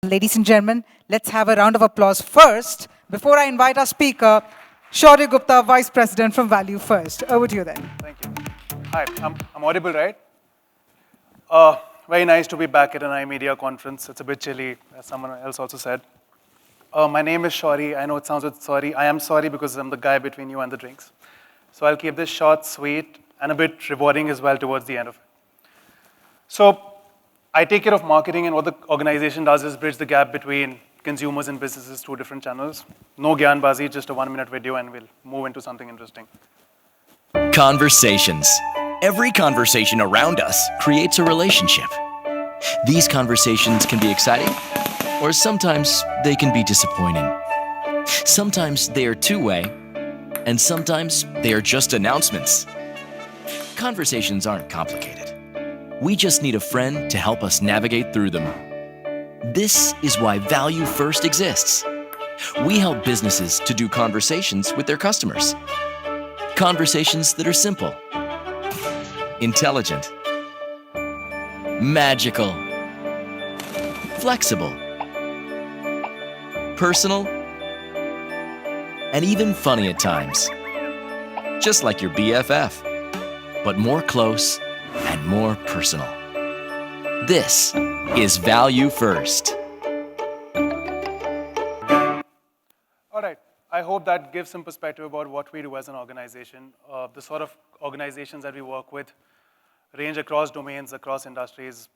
Ladies and gentlemen, let's have a round of applause first before I invite our speaker, Shaurya Gupta, Vice President from Value First. Over to you then. Thank you. Hi, I'm audible, right? Very nice to be back at an iMedia conference. It's a bit chilly, as someone else also said. My name is Shauri. I know it sounds a bit sorry. I am sorry because I'm the guy between you and the drinks. So I'll keep this short, sweet, and a bit rewarding as well towards the end of it. So I take care of marketing, and what the organization does is bridge the gap between consumers and businesses through different channels. No gyanbazi, just a 1-minute video, and we'll move into something interesting. Conversations. Every conversation around us creates a relationship. These conversations can be exciting, or sometimes they can be disappointing. Sometimes they are two-way, and sometimes they are just announcements. Conversations aren't complicated. We just need a friend to help us navigate through them. This is why Value First exists. We help businesses to do conversations with their customers. Conversations that are simple, intelligent, magical, flexible, personal, and even funny at times. Just like your BFF, but more close and more personal. This is Value First. All right. I hope that gives some perspective about what we do as an organization. The sort of organizations that we work with range across domains, across industries.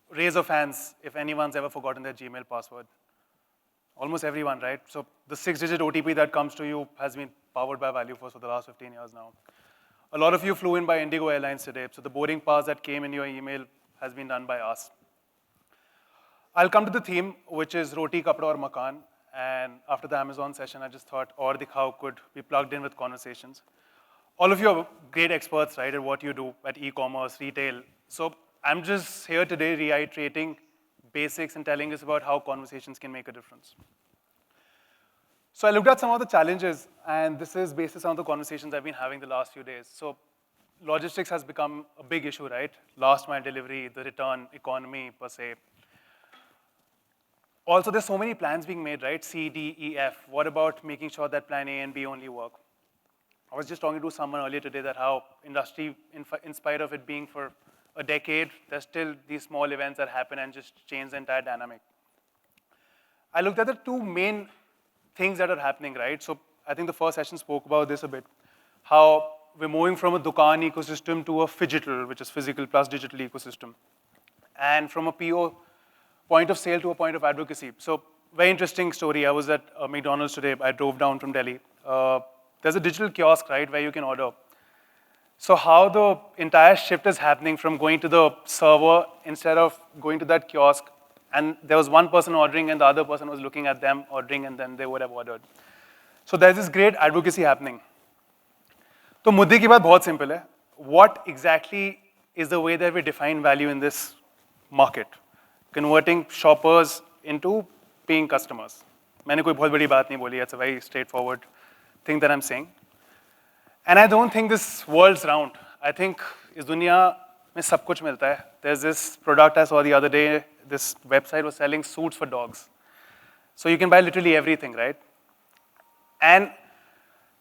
Raise of hands if anyone's ever forgotten their Gmail password. Almost everyone, right? So the 6-digit OTP that comes to you has been powered by Value First for the last 15 years now. A lot of you flew in by Indigo Airlines today, so the boarding pass that came in your email has been done by us. I'll come to the theme, which is ROTI, KAPDA or MAKAAN. And after the Amazon session, I just thought OR DIKHAO could be plugged in with conversations. All of you are great experts, right, at what you do at e-commerce, retail. So I'm just here today reiterating basics and telling us about how conversations can make a difference. So I looked at some of the challenges, and this is based on some of the conversations I've been having the last few days. So logistics has become a big issue, right? Last mile delivery, the return economy per se. Also, there's so many plans being made, right? C, D, E, F. What about making sure that plan A and B only work? I was just talking to someone earlier today that how industry, in spite of it being for a decade, there's still these small events that happen and just change the entire dynamic. I looked at the two main things that are happening, right? So I think the first session spoke about this a bit, how we're moving from a Dukaan ecosystem to a phygital, which is physical plus digital ecosystem. And from a PO, point of sale to a point of advocacy. So very interesting story. I was at McDonald's today. I drove down from Delhi. There's a digital kiosk, right, where you can order. So how the entire shift is happening from going to the server instead of going to that kiosk, and there was one person ordering and the other person was looking at them ordering and then they would have ordered. So there's this great advocacy happening. So मुद्दे की बात बहुत simple है. What exactly is the way that we define value in this market? Converting shoppers into paying customers. मैंने कोई बहुत बड़ी बात नहीं बोली. It's a very straightforward thing that I'm saying. And I don't think this world's round. I think इस दुनिया में सब कुछ मिलता है. There's this product I saw the other day. This website was selling suits for dogs. So you can buy literally everything, right? And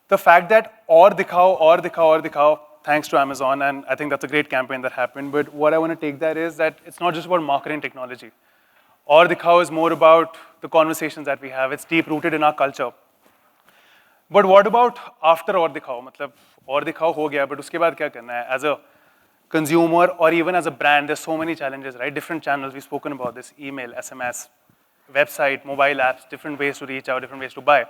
the fact that or dikhao, thanks to Amazon, and I think that's a great campaign that happened. But what I want to take that is that it's not just about marketing technology. Or dikhao is more about the conversations that we have. It's deep rooted in our culture. But what about after or dikhao? मतलब or dikhao हो गया, but उसके बाद क्या करना है? As a consumer or even as a brand, there's so many challenges, right? Different channels, we've spoken about this, email, SMS, website, mobile apps, different ways to reach out, different ways to buy.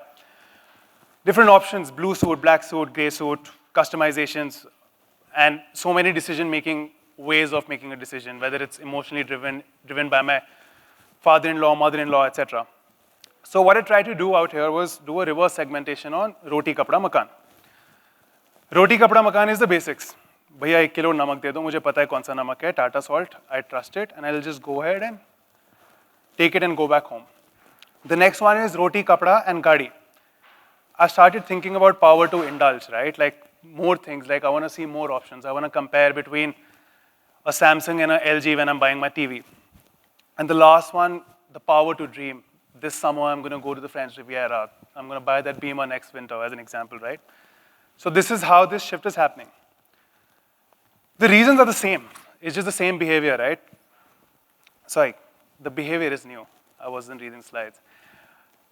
Different options, blue suit, black suit, gray suit, customizations, and so many decision-making ways of making a decision, whether it's emotionally driven by my father-in-law, mother-in-law, etc. So what I tried to do out here was do a reverse segmentation on roti, kapda, makaan. Roti, kapda, makaan is the basics. भैया 1 kilo नमक दे दो, मुझे पता है कौन सा नमक है, Tata salt, I trust it, and I'll just go ahead and take it and go back home. The next one is roti, kapda, and gadi. I started thinking about power to indulge, right? Like more things, like I want to see more options. I want to compare between a Samsung and a LG when I'm buying my TV. And the last one, the power to dream. This summer, I'm going to go to the French Riviera. I'm going to buy that Beamer next winter, as an example, right? So this is how this shift is happening. The reasons are the same. It's just the same behavior, right? Sorry, the behavior is new. I wasn't reading slides.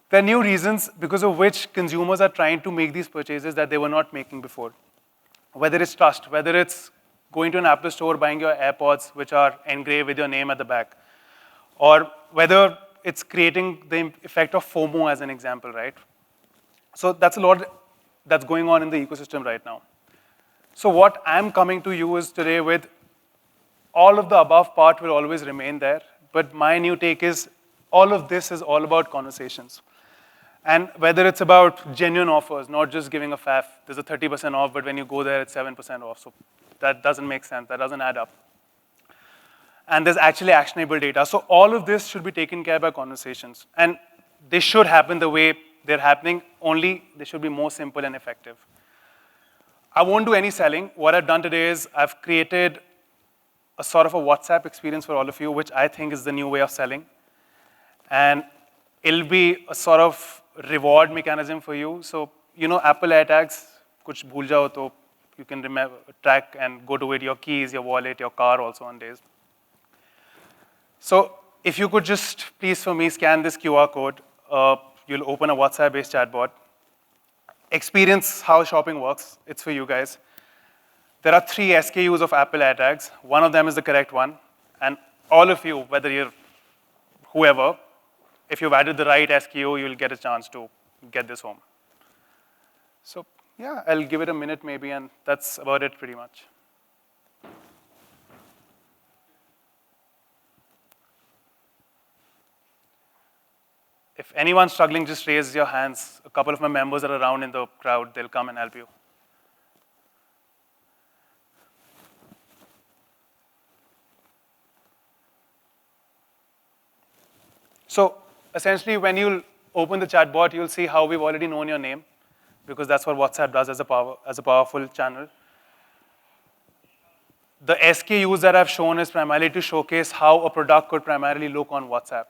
There are new reasons because of which consumers are trying to make these purchases that they were not making before. Whether it's trust, whether it's going to an Apple store, buying your AirPods, which are engraved with your name at the back, or whether it's creating the effect of FOMO as an example, right? So that's a lot that's going on in the ecosystem right now. So what I'm coming to you is today with all of the above part will always remain there, but my new take is all of this is all about conversations. And whether it's about genuine offers, not just giving a faff, there's a 30% off, but when you go there, it's 7% off. So that doesn't make sense. That doesn't add up. And there's actually actionable data. So all of this should be taken care of by conversations. And they should happen the way they're happening, only they should be more simple and effective. I won't do any selling. What I've done today is I've created a sort of a WhatsApp experience for all of you, which I think is the new way of selling. And it'll be a sort of reward mechanism for you. So, you know, Apple AirTags, kuch bhul jao to you can remember, track and go to it, your keys, your wallet, your car also on days. So if you could just please for me scan this QR code, you'll open a WhatsApp-based chatbot. Experience how shopping works. It's for you guys. There are 3 SKUs of Apple AirTags. One of them is the correct one. And all of you, whether you're whoever, if you've added the right SKU, you'll get a chance to get this home. So yeah, I'll give it a minute maybe, and that's about it pretty much. If anyone's struggling, just raise your hands. A couple of my members are around in the crowd. They'll come and help you. So essentially, when you open the chatbot, you'll see how we've already known your name, because that's what WhatsApp does as a powerful channel. The SKUs that I've shown is primarily to showcase how a product could primarily look on WhatsApp.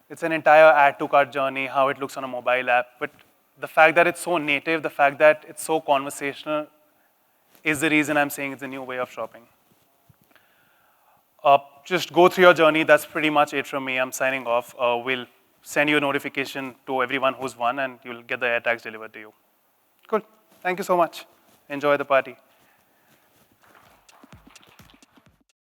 It's an entire add to cart journey, how it looks on a mobile app. But the fact that it's so native, the fact that it's so conversational is the reason I'm saying it's a new way of shopping. Just go through your journey. That's pretty much it from me. I'm signing off. We'll send you a notification to everyone who's won, and you'll get the AirTags delivered to you. Cool. Thank you so much. Enjoy the party.